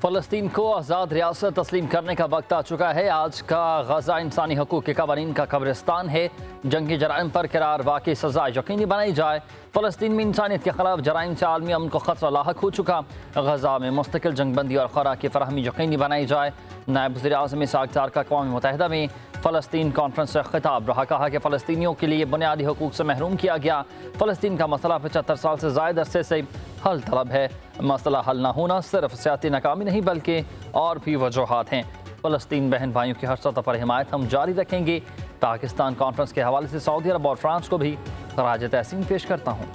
फ़लस्तीन को आज़ाद रियासत तस्लीम करने का वक्त आ चुका है। आज का गजा इंसानी हकूक़ के कवानीन का कब्रिस्तान है। जंगी जराइम पर करार वाकई सज़ा यकीनी बनाई जाए। फ़लस्तीन में इंसानियत के खिलाफ जराइम से आलमी अमन को ख़तरा लाहक हो चुका। गजा में मुस्तकिल जंगबंदी और खुराक की फराहमी यकीनी बनाई जाए। नायब वज़ीर-ए-आज़म इसाक डार का अक़वाम मुत्तहिदा में फ़लस्तीन कॉन्फ्रेंस से खिताब रहा। कहा कि फ़लस्तीनियों के लिए बुनियादी हकूक़ से महरूम किया गया। फ़लस्तीन का मसला 75 साल से ज़ायद अरसे से हल तलब है। मसला हल ना होना सिर्फ सियासी नाकामी नहीं बल्कि और भी वजूहात हैं। फ़लस्तीन बहन भाइयों की हर सतह पर हिमायत हम जारी रखेंगे। पाकिस्तान कॉन्फ्रेंस के हवाले से सऊदी अरब और फ्रांस को भी खराज तहसीन पेश करता हूँ।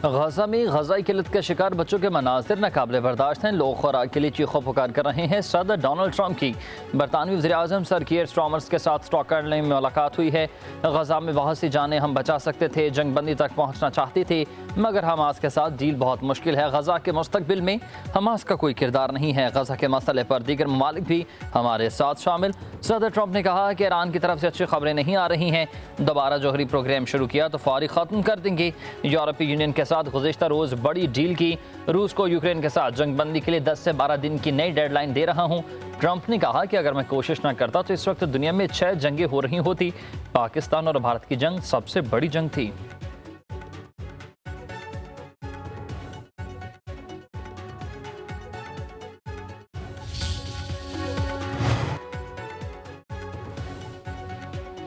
गजा में गजाई किल्लत के शिकार बच्चों के मनाजिर नाकाबिले बर्दाश्त हैं। लोग खुराक के लिए चीखो पुकार कर रहे हैं। सदर डोनाल्ड ट्रंप की बरतानवी वज़ीर-ए-आज़म सर कीयर स्टारमर के साथ स्टॉकहोल्म में मुलाकात हुई है। गजा में बहुत सी जानें हम बचा सकते थे, जंगबंदी तक पहुँचना चाहती थी, मगर हमास के साथ डील बहुत मुश्किल है। गजा के मुस्तकबिल में हमास का कोई किरदार नहीं है। गजा के मसले पर दीगर ममालिक भी हमारे साथ शामिल। सदर ट्रंप ने कहा कि ईरान की तरफ से अच्छी खबरें नहीं आ रही हैं। दोबारा जौहरी प्रोग्राम शुरू किया तो फौरी ख़त्म कर देंगे। यूरोपीय यूनियन के साथ गुज़िश्ता रोज़ बड़ी डील की। रूस को यूक्रेन के साथ जंगबंदी के लिए 10 से 12 दिन की नई डेडलाइन दे रहा हूँ। ट्रंप ने कहा कि अगर मैं कोशिश न करता तो इस वक्त दुनिया में 6 जंगें हो रही होती। पाकिस्तान और भारत की जंग सबसे बड़ी जंग थी।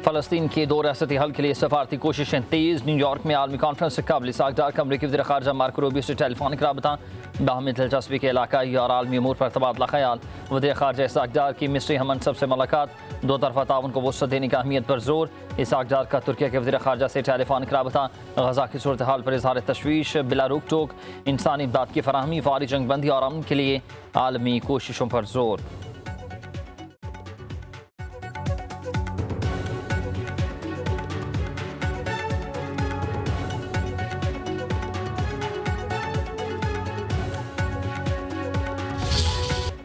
फ़लस्तीन के 2 रियासती हल के लिए सफारती कोशिशें तेज़। न्यूयॉर्क में आलमी कॉन्फ्रेंस से कबल इसाक डार का अमरीकी वज़ीर ख़ारजा मार्को रूबियो से टेलीफोनिक राबता। बाहमी दिलचस्पी के इलाकाई और आलमी अमूर पर तबादला ख़याल। वज़ीर ख़ारजा इसाक डार की मिस्री हमनसब से मुलाकात। 2 तरफ़ा ताउन को वसअत देने की अहमियत पर जोर। इसाक डार का तुर्किया के वज़ीर ख़ारजा से टेलीफोनिक राबता। गजा की सूरत हाल पर इज़हार तशवीश बिला रोक टोक। इंसानी इमदाद की फराहमी, फौरी जंगबंदी और अमन के लिए आलमी कोशिशों पर जोर।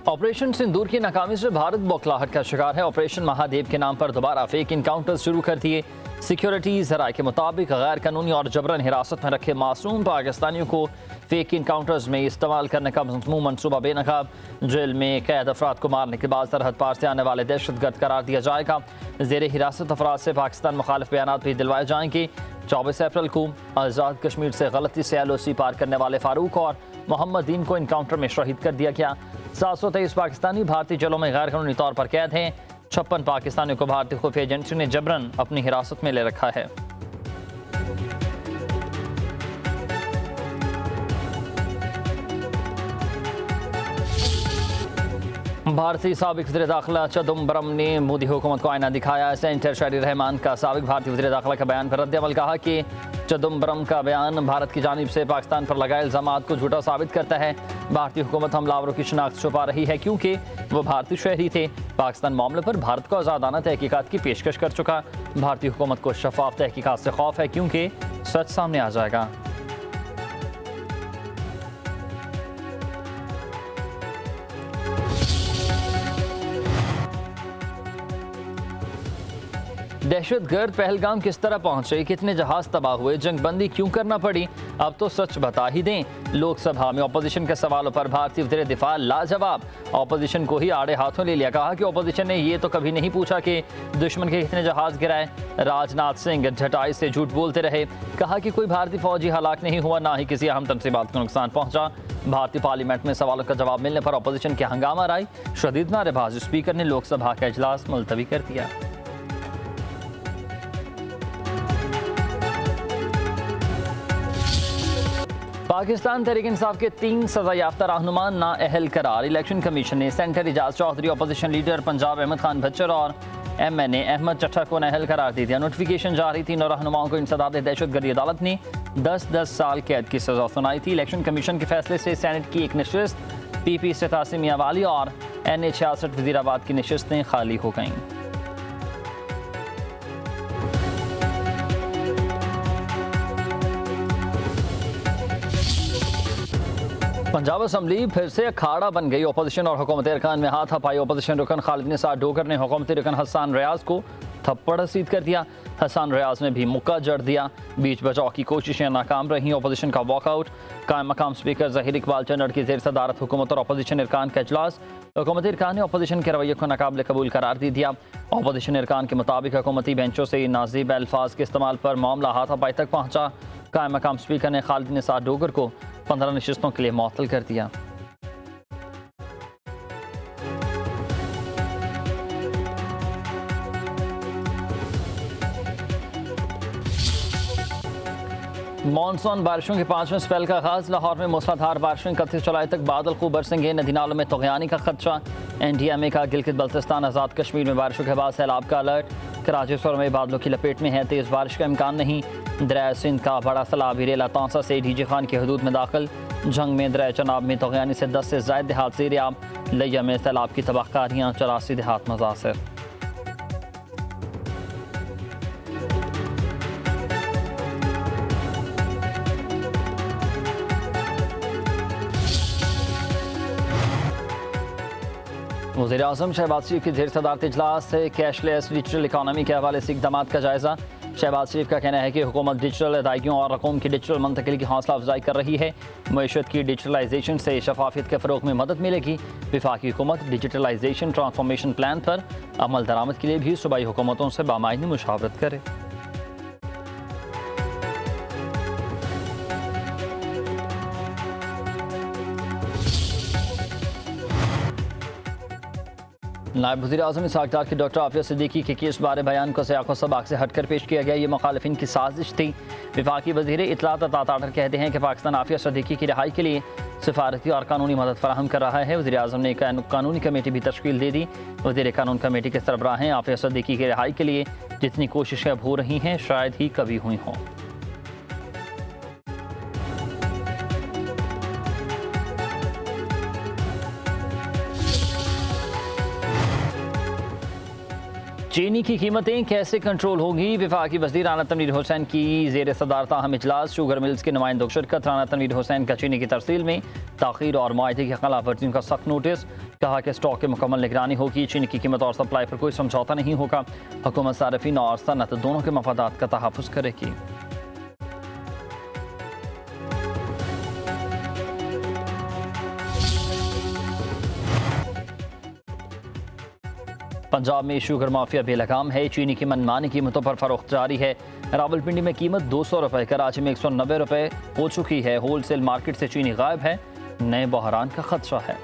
ऑपरेशन सिंदूर की नाकामी से भारत बौखलाहट का शिकार है। ऑपरेशन महादेव के नाम पर दोबारा फेक इनकाउंटर्स शुरू कर दिए। सिक्योरिटी ज़राए के मुताबिक गैर कानूनी और जबरन हिरासत में रखे मासूम पाकिस्तानियों को फेक इनकाउंटर्स में इस्तेमाल करने का मज़मूम मनसूबा बेनकाब। जेल में कैद अफराद को मारने के बाद सरहद पार से आने वाले दहशतगर्द करार दिया जाएगा। ज़ेर हिरासत अफराद से पाकिस्तान मुखालिफ बयान भी दिलवाए जाएंगे। 24 अप्रैल को आज़ाद कश्मीर से गलती से LOC पार करने वाले फारूक और मोहम्मद दीन को इनकाउंटर में शहीद कर दिया गया। 723 पाकिस्तानी भारतीय जेलों में गैर कानूनी तौर पर कैद हैं। 56 पाकिस्तानियों को भारतीय खुफिया एजेंसी ने जबरन अपनी हिरासत में ले रखा है। भारतीय साबिक वज़ीर दाखिला चिदम्बरम ने मोदी हुकूमत को आईना दिखाया। सेनेटर शहरी रहमान का साबिक भारतीय वज़ीर दाखिला का बयान पर रद्द-ए-अमल। कहा कि चिदम्बरम का बयान भारत की जानिब से पाकिस्तान पर लगाए इल्ज़ामात को झूठा साबित करता है। भारतीय हुकूमत हमलावरों की शिनाख्त छुपा रही है क्योंकि वो भारतीय शहरी थे। पाकिस्तान मामले पर भारत को आज़ादाना तहकीकात की पेशकश कर चुका। भारतीय हुकूमत को शफाफ तहकीकात से खौफ है क्योंकि सच सामने आ जाएगा। दहशतगर्द पहलगाम किस तरह पहुंचे, कितने जहाज तबाह हुए, जंगबंदी क्यों करना पड़ी, अब तो सच बता ही दें। लोकसभा में अपोजिशन के सवालों पर भारतीय वज़ीर दिफा लाजवाब। अपोजिशन को ही आड़े हाथों ले लिया। कहा कि अपोजिशन ने ये तो कभी नहीं पूछा कि दुश्मन के कितने जहाज गिराए। राजनाथ सिंह झटाई से झूठ बोलते रहे। कहा कि कोई भारतीय फौजी हलाक नहीं हुआ, ना ही किसी अहम तनसीबात को नुकसान पहुंचा। भारतीय पार्लियामेंट में सवालों का जवाब मिलने पर अपोजिशन के हंगामा राय, शदीद नारेबाजी। स्पीकर ने लोकसभा का इजलास मुलतवी कर दिया। पाकिस्तान तहरीक इंसाफ के 3 सज़ा याफ्ता रहनुमा नाअहल करार। इलेक्शन कमीशन ने senator Ijaz Chaudhry, opposition leader Punjab Ahmad Khan Bhachar और MNA अहमद चट्ठा को नाअहल करार दे दिया। नोटिफिकेशन जारी। तीनों रहनुमाओं को इंसदाद दहशतगर्दी अदालत ने 10-10 साल कैद की सज़ा सुनाई थी। इलेक्शन कमीशन के फैसले से सेनेट की एक नशिस्त PP से तासिम मियांवाली और NA 66 वज़ीराबाद की नशिस्तें खाली हो गईं। पंजाब असम्बली फिर से अखाड़ा बन गई। अपोजिशन और हुकूमती अरकान में हाथ हपाई। अपोजिशन रुकन खालिद निसार डोगर ने हुकूमती रुकन हसन रियाज को थप्पड़ रसीद कर दिया। हसन रियाज ने भी मुक्का जड़ दिया। बीच बचाव की कोशिशें नाकाम रहीं। अपोजिशन का वॉकआउट। कायम मकाम स्पीकर ज़हीर इकबाल चन्नड़ की ज़ेर सदारत हुकूमत और अपोजिशन अरकान का इजलास। हुकूमती अरकान ने अपोजिशन के रवैये को नाकाबिल कबूल करार दे दिया। अपोजिशन अरकान के मुताबिक हुकूमती बेंचों से नाज़िब अल्फाज के इस्तेमाल पर मामला हाथ हपाई तक पहुँचा। कायम मकाम स्पीकर ने खालिद निसार डोगर को 15 नशिस्तों के लिए मुअत्तल कर दिया। मानसून बारिशों के 5वें स्पेल का आगाज। लाहौर में मूसलाधार बारिशें 31 जुलाई तक बादल खूब बरसेंगे। नदी नालों में तगयानी का खदशा। NDMA का गिलगित बल्तिस्तान आज़ाद कश्मीर में बारिशों के बाद सैलाब का अलर्ट। कराची शहर में बादलों की लपेट में है। तेज़ बारिश का इम्कान नहीं। दरिया सिंध का बड़ा सैलाब हिरेला तांसा से डीजे खान की हदूद में दाखिल। जंग में दरिया चनाब में तगयानी से 10 से ज़ायद देहात ज़ेरियाब। लिया में सैलाब की तबाहकारियाँ। 84 देहात मुतासर। वज़ीर-ए-आज़म शहबाज शरीफ की ज़ेर सदारत इजलास से कैशलेस डिजिटल इकानमी के हवाले से इक़दाम का जायज़ा। शहबाज शरीफ का कहना है कि हुकूमत डिजिटल अदायगियों और रकूम की डिजिटल मुंतकिली की हौसला अफजाई कर रही है। मईशत की डिजिटलाइजेशन से शफाफियत के फ़रोग़ में मदद मिलेगी। वफाकी हुकूमत डिजिटलाइजेशन ट्रांसफॉर्मेशन प्लान पर अमल दरामद के लिए भी सूबाई हुकूमतों से बामायनी मुशावरत करे। नायब वज़ीर-ए-आज़म इसहाक़ डार के डॉक्टर आफिया सिद्दीकी के केस बारे बयान को सियाक़ो सबाक़ से हटकर पेश किया गया। ये मुखालिफिन की साजिश थी। वफाकी वज़ीर इत्तलात तातर कहते हैं कि पाकिस्तान आफिया सिद्दीकी की रिहाई के लिए सिफारती और कानूनी मदद फराहम कर रहा है। वज़ीर-ए-आज़म ने कानूनी कमेटी भी तश्कील दे दी। वज़ीर कानून कमेटी के सरबराह आफिया सिद्दीकी की रिहाई के लिए जितनी कोशिशें अब हो रही हैं शायद ही कभी हुई हों। चीनी की कीमतें कैसे कंट्रोल होंगी। वफाकी वज़ीर राना तनवीर हुसैन की ज़ेर सदारत अहम इजलास। शुगर मिल्स के नुमाइंदों की शिरकत। राना तनवीर हुसैन का चीनी की तरसील में ताख़ीर और मुआहदे की खिलाफ वर्जियों का सख्त नोटिस। कहा कि स्टॉक की मुकम्मल निगरानी होगी। चीनी की कीमत और सप्लाई पर कोई समझौता नहीं होगा। हुकूमत सार्फिन और सनत दोनों के मफादात का तहफ़्फ़ुज़ करेगी। पंजाब में शुगर माफिया बेलगाम है। चीनी की मनमानी कीमतों पर फरोख्त जारी है। रावलपिंडी में कीमत 200 रुपये, कराची में 190 रुपये हो चुकी है। होलसेल मार्केट से चीनी गायब है। नए बहरान का खदशा है।